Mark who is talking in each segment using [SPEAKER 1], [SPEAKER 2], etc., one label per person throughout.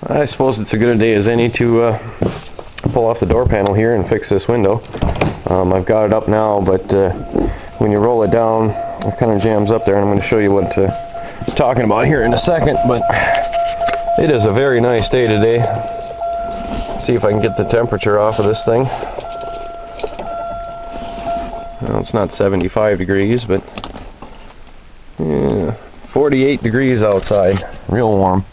[SPEAKER 1] I suppose it's as good a day as any to pull off the door panel here and fix this window. I've got it up now, but when you roll it down, it kind of jams up there, and I'm going to show you what I'm talking about here in a second. But it is a very nice day today. See if I can get the temperature off of this thing. Well, it's not 75 degrees, but yeah, 48 degrees outside. Real warm.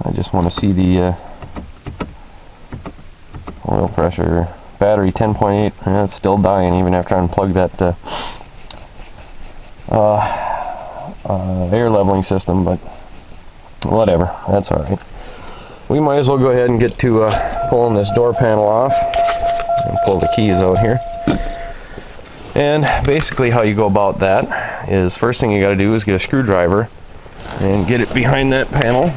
[SPEAKER 1] I just want to see the oil pressure. Battery 10.8. Yeah, it's still dying even after I unplugged that air leveling system, but whatever, that's alright. We might as well go ahead and get to pulling this door panel off and pull the keys out here. And basically how you go about that is, first thing you got to do is get a screwdriver and get it behind that panel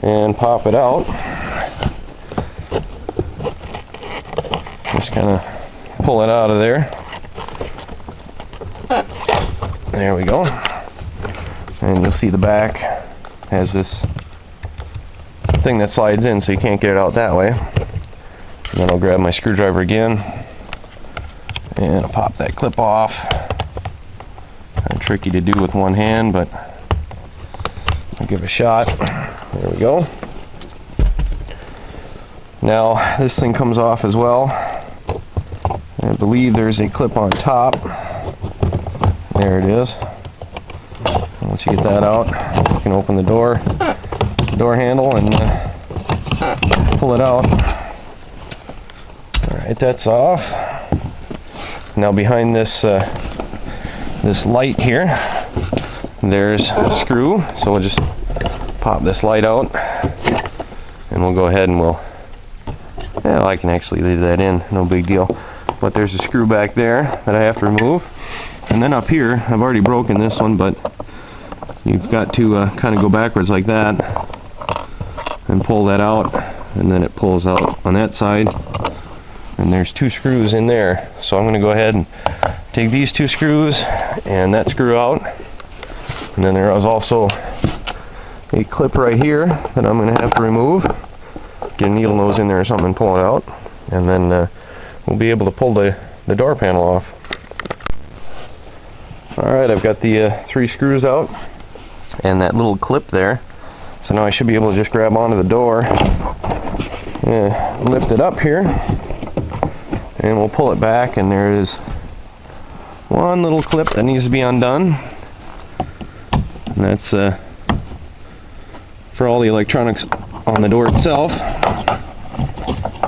[SPEAKER 1] and pop it out. Just kind of pull it out of there. There we go. And you'll see the back has this thing that slides in, so you can't get it out that way. And then I'll grab my screwdriver again and I'll pop that clip off. Kind of tricky to do with one hand, but I'll give it a shot. There we go. Now this thing comes off as well. I believe there's a clip on top. There it is. And once you get that out, you can open the door handle and pull it out. Alright, that's off. Now behind this this light here, there's a screw, so we'll just pop this light out and we'll go ahead and yeah, I can actually leave that in, no big deal. But there's a screw back there that I have to remove. And then up here, I've already broken this one, but you've got to kind of go backwards like that and pull that out, and then it pulls out on that side. And there's two screws in there. So I'm going to go ahead and take these two screws and that screw out. And then there is also a clip right here that I'm going to have to remove. Get a needle nose in there or something and pull it out. And then we'll be able to pull the door panel off. Alright, I've got the 3 screws out and that little clip there. So now I should be able to just grab onto the door, lift it up here, and we'll pull it back. And there is one little clip that needs to be undone. And that's for all the electronics on the door itself,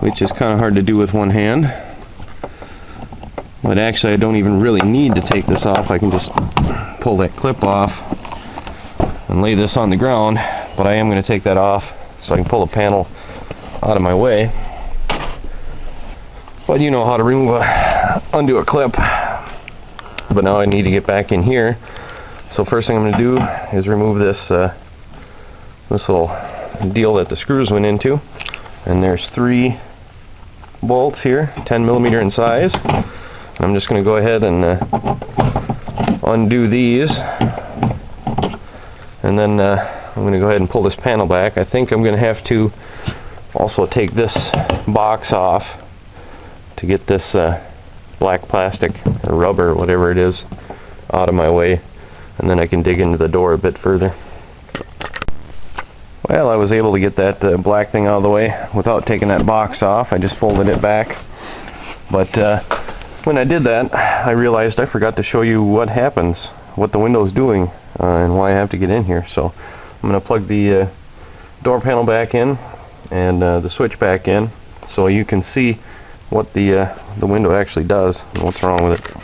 [SPEAKER 1] which is kind of hard to do with one hand. But actually I don't even really need to take this off. I can just pull that clip off and lay this on the ground. But I am going to take that off so I can pull the panel out of my way. But you know how to undo a clip. But now I need to get back in here. So first thing I'm going to do is remove this this little deal that the screws went into. And there's 3 bolts here, 10mm in size. I'm just going to go ahead and undo these, and then I'm going to go ahead and pull this panel back. I think I'm going to have to also take this box off to get this black plastic or rubber or whatever it is out of my way, and then I can dig into the door a bit further. Well, I was able to get that black thing out of the way without taking that box off. I just folded it back. But when I did that, I realized I forgot to show you what happens, what the window's doing, and why I have to get in here. So I'm going to plug the door panel back in and the switch back in, so you can see what the window actually does and what's wrong with it.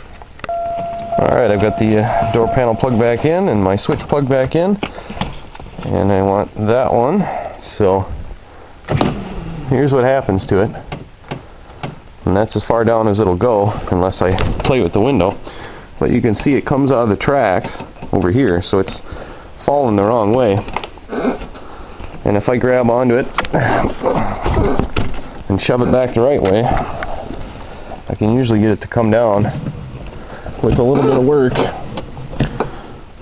[SPEAKER 1] Alright, I've got the door panel plugged back in and my switch plugged back in, and I want that one. So here's what happens to it. And that's as far down as it'll go unless I play with the window. But you can see it comes out of the tracks over here, so it's falling the wrong way. And if I grab onto it and shove it back the right way, I can usually get it to come down with a little bit of work.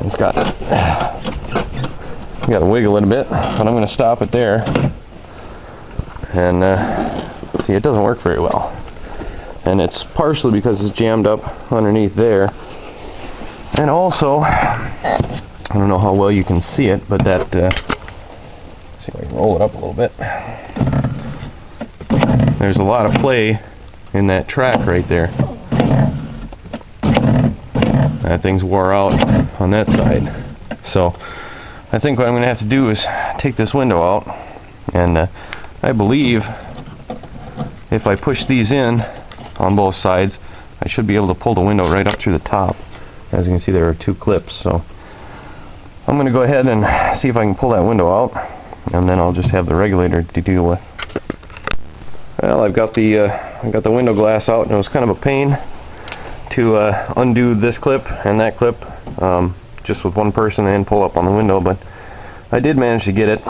[SPEAKER 1] It's got got to wiggle it a bit, but I'm going to stop it there. And see, it doesn't work very well. And it's partially because it's jammed up underneath there. And also, I don't know how well you can see it, but that, see if I can roll it up a little bit. There's a lot of play in that track right there. That thing's wore out on that side. So I think what I'm going to have to do is take this window out, and I believe if I push these in on both sides, I should be able to pull the window right up through the top. As you can see, there are 2 clips, so I'm going to go ahead and see if I can pull that window out, and then I'll just have the regulator to deal with. Well, I've got the window glass out, and it was kind of a pain to undo this clip and that clip just with one person and pull up on the window, but I did manage to get it,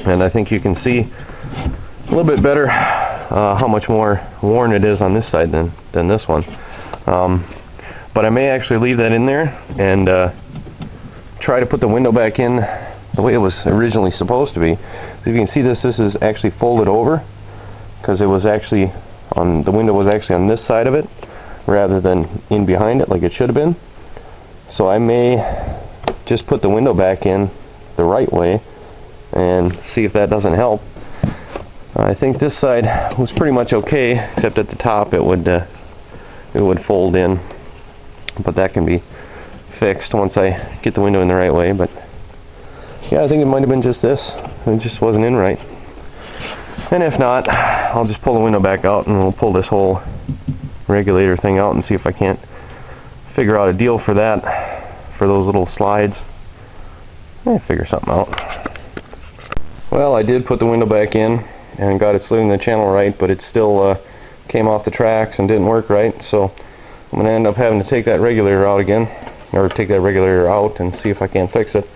[SPEAKER 1] and I think you can see a little bit better how much more worn it is on this side than this one. But I may actually leave that in there and try to put the window back in the way it was originally supposed to be. So you can see this is actually folded over, because it was actually on, the window was actually on this side of it rather than in behind it like it should have been. So I may just put the window back in the right way and see if that doesn't help. I think this side was pretty much okay, except at the top it would fold in, but that can be fixed once I get the window in the right way. But yeah, I think it might have been just this. It just wasn't in right. And if not, I'll just pull the window back out and we'll pull this whole regulator thing out and see if I can't figure out a deal for that, for those little slides. Figure something out. Well, I did put the window back in and got it slid in the channel right, but it still came off the tracks and didn't work right, so I'm going to end up having to take that regulator out again, or take that regulator out and see if I can't fix it.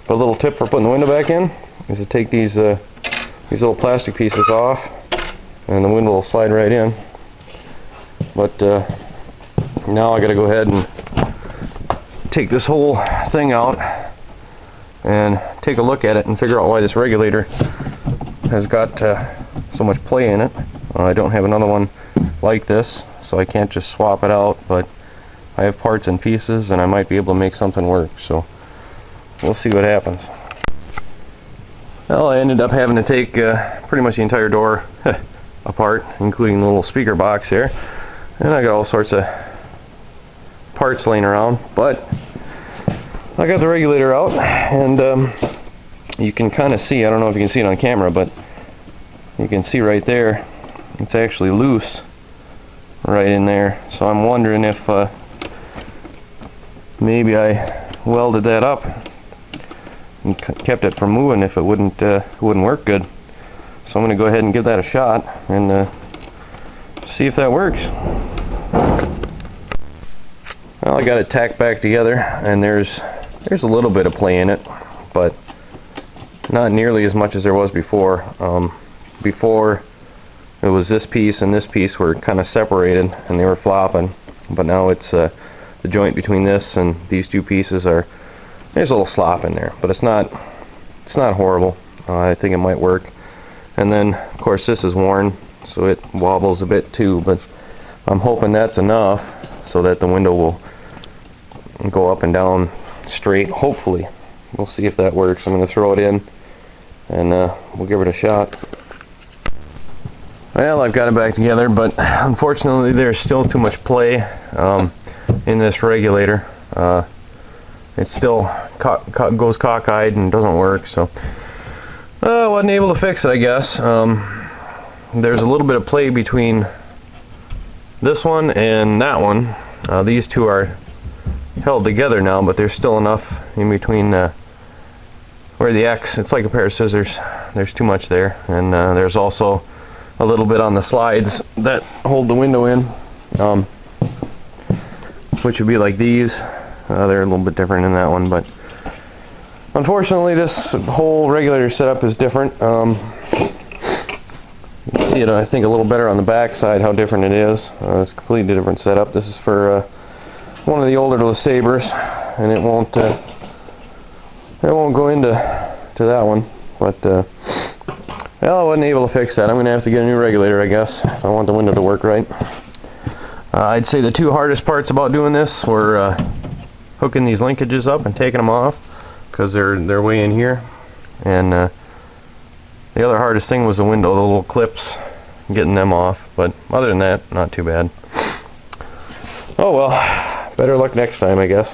[SPEAKER 1] But a little tip for putting the window back in is to take these little plastic pieces off, and the window will slide right in. But now I got to go ahead and take this whole thing out and take a look at it and figure out why this regulator has got so much play in it. I don't have another one like this, so I can't just swap it out, but I have parts and pieces and I might be able to make something work, so we'll see what happens. Well, I ended up having to take pretty much the entire door apart, including the little speaker box here, and I got all sorts of parts laying around, but I got the regulator out, and you can kind of see, I don't know if you can see it on camera, but you can see right there it's actually loose right in there. So I'm wondering if maybe I welded that up and kept it from moving if it wouldn't work good. So I'm going to go ahead and give that a shot and see if that works. Well, I got it tacked back together, and there's a little bit of play in it, but not nearly as much as there was before. Before it was this piece and this piece were kind of separated and they were flopping, but now it's the joint between this and these two pieces there's a little slop in there, but it's not horrible. I think it might work. And then of course this is worn, so it wobbles a bit too, but I'm hoping that's enough so that the window will go up and down straight, hopefully. We'll see if that works. I'm going to throw it in and we'll give it a shot. Well, I've got it back together, but unfortunately there's still too much play in this regulator. It still goes cockeyed and doesn't work, so I wasn't able to fix it, I guess. There's a little bit of play between this one and that one. These two are held together now, but there's still enough in between where the X, it's like a pair of scissors. There's too much there, and there's also a little bit on the slides that hold the window in, which would be like these. They're a little bit different in that one, but unfortunately this whole regulator setup is different. You can see it, I think, a little better on the back side how different it is. It's a completely different setup. This is for one of the older LeSabres, and it won't go into to that one. But well, I wasn't able to fix that. I'm going to have to get a new regulator, I guess, if I want the window to work right. I'd say the two hardest parts about doing this were hooking these linkages up and taking them off, because they're way in here. And the other hardest thing was the window, the little clips, getting them off. But other than that, not too bad. Oh well, better luck next time, I guess.